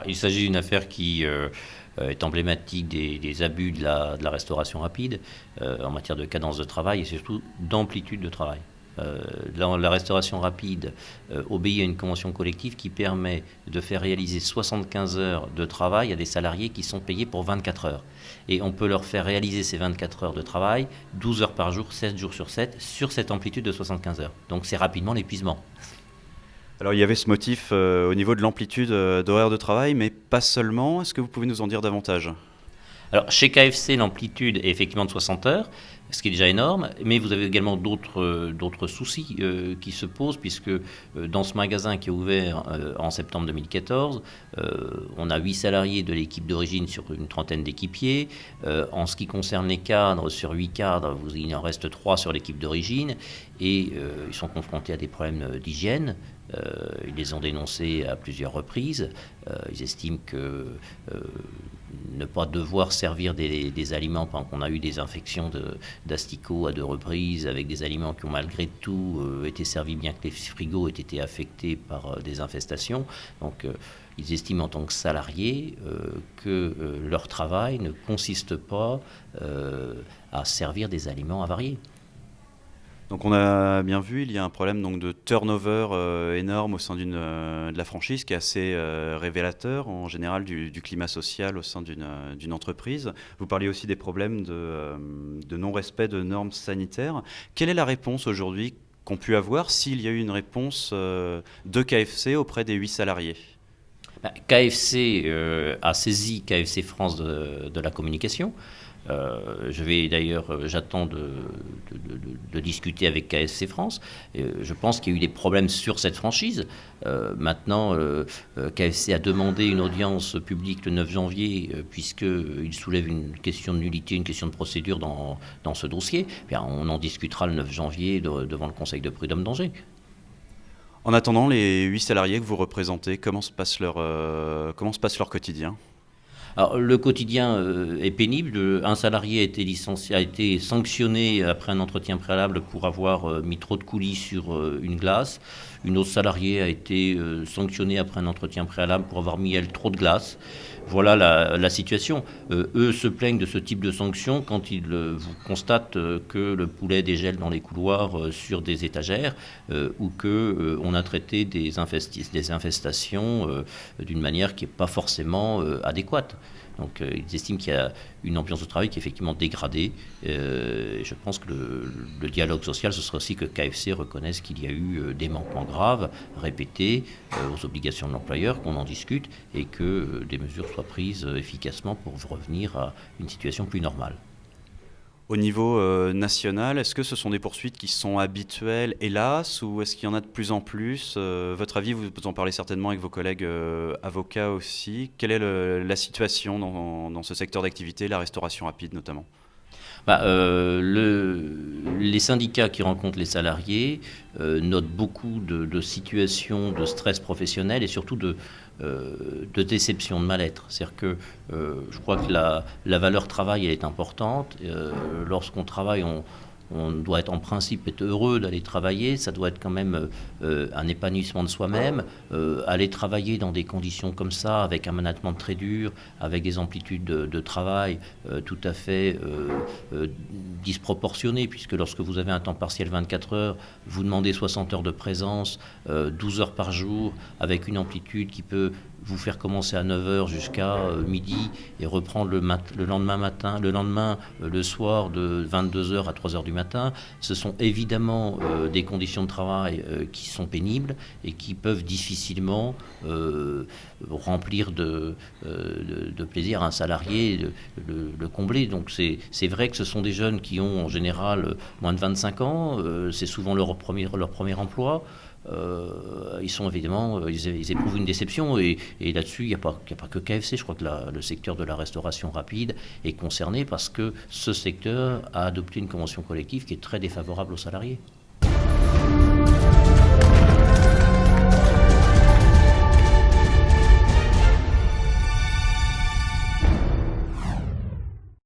Il s'agit d'une affaire qui est emblématique des abus de la restauration rapide en matière de cadence de travail et surtout d'amplitude de travail. La restauration rapide obéit à une convention collective qui permet de faire réaliser 75 heures de travail à des salariés qui sont payés pour 24 heures. Et on peut leur faire réaliser ces 24 heures de travail 12 heures par jour, 7 jours sur 7, sur cette amplitude de 75 heures. Donc c'est rapidement l'épuisement. Alors il y avait ce motif au niveau de l'amplitude d'horaire de travail, mais pas seulement. Est-ce que vous pouvez nous en dire davantage ? Alors, chez KFC, l'amplitude est effectivement de 60 heures, ce qui est déjà énorme, mais vous avez également d'autres soucis qui se posent, puisque dans ce magasin qui est ouvert en septembre 2014, on a 8 salariés de l'équipe d'origine sur une trentaine d'équipiers. En ce qui concerne les cadres, sur 8 cadres, il en reste 3 sur l'équipe d'origine, et ils sont confrontés à des problèmes d'hygiène. Ils les ont dénoncés à plusieurs reprises. Ils estiment que ne pas devoir servir des aliments, par exemple, on a eu des infections d'asticots à 2 reprises, avec des aliments qui ont malgré tout été servis bien que les frigos aient été affectés par des infestations. Donc ils estiment en tant que salariés que leur travail ne consiste pas à servir des aliments avariés. Donc on a bien vu, il y a un problème donc, de turnover énorme au sein de la franchise qui est assez révélateur en général du climat social au sein d'une entreprise. Vous parliez aussi des problèmes de non-respect de normes sanitaires. Quelle est la réponse aujourd'hui qu'ont pu avoir s'il y a eu une réponse de KFC auprès des 8 salariés ? KFC a saisi KFC France de la communication. J'attends de discuter avec KFC France. Je pense qu'il y a eu des problèmes sur cette franchise. Maintenant, KFC a demandé une audience publique le 9 janvier, puisqu'il soulève une question de nullité, une question de procédure dans ce dossier. Bien, on en discutera le 9 janvier devant le Conseil de prud'homme d'Angers. En attendant, les 8 salariés que vous représentez, comment se passe leur quotidien ? Alors, le quotidien est pénible. Un salarié a été sanctionné après un entretien préalable pour avoir mis trop de coulis sur une glace. Une autre salariée a été sanctionnée après un entretien préalable pour avoir mis, elle, trop de glace. Voilà la situation. Eux se plaignent de ce type de sanctions quand ils constatent que le poulet dégèle dans les couloirs sur des étagères ou qu'on a traité des infestations d'une manière qui n'est pas forcément adéquate. Donc ils estiment qu'il y a une ambiance de travail qui est effectivement dégradée. Je pense que le dialogue social, ce serait aussi que KFC reconnaisse qu'il y a eu des manquements graves, répétés, aux obligations de l'employeur, qu'on en discute et que des mesures soient prises efficacement pour revenir à une situation plus normale. Au niveau national, est-ce que ce sont des poursuites qui sont habituelles, hélas, ou est-ce qu'il y en a de plus en plus ? Votre avis, vous en parlez certainement avec vos collègues avocats aussi. Quelle est la situation dans ce secteur d'activité, la restauration rapide notamment ? Les syndicats qui rencontrent les salariés notent beaucoup de situations de stress professionnel et surtout de déception, de mal-être. C'est-à-dire que je crois que la valeur travail elle est importante. Lorsqu'on travaille, on doit être en principe être heureux d'aller travailler, ça doit être quand même un épanouissement de soi-même. Aller travailler dans des conditions comme ça, avec un management très dur, avec des amplitudes de travail tout à fait disproportionnées, puisque lorsque vous avez un temps partiel 24 heures, vous demandez 60 heures de présence, 12 heures par jour, avec une amplitude qui peut vous faire commencer à 9h jusqu'à midi et reprendre le lendemain le soir de 22h à 3h du matin. Ce sont évidemment des conditions de travail qui sont pénibles et qui peuvent difficilement remplir de plaisir un salarié, le combler. Donc c'est vrai que ce sont des jeunes qui ont en général moins de 25 ans, c'est souvent leur premier emploi. Ils sont évidemment, ils éprouvent une déception et là-dessus il n'y a pas que KFC. Je crois que le secteur de la restauration rapide est concerné parce que ce secteur a adopté une convention collective qui est très défavorable aux salariés.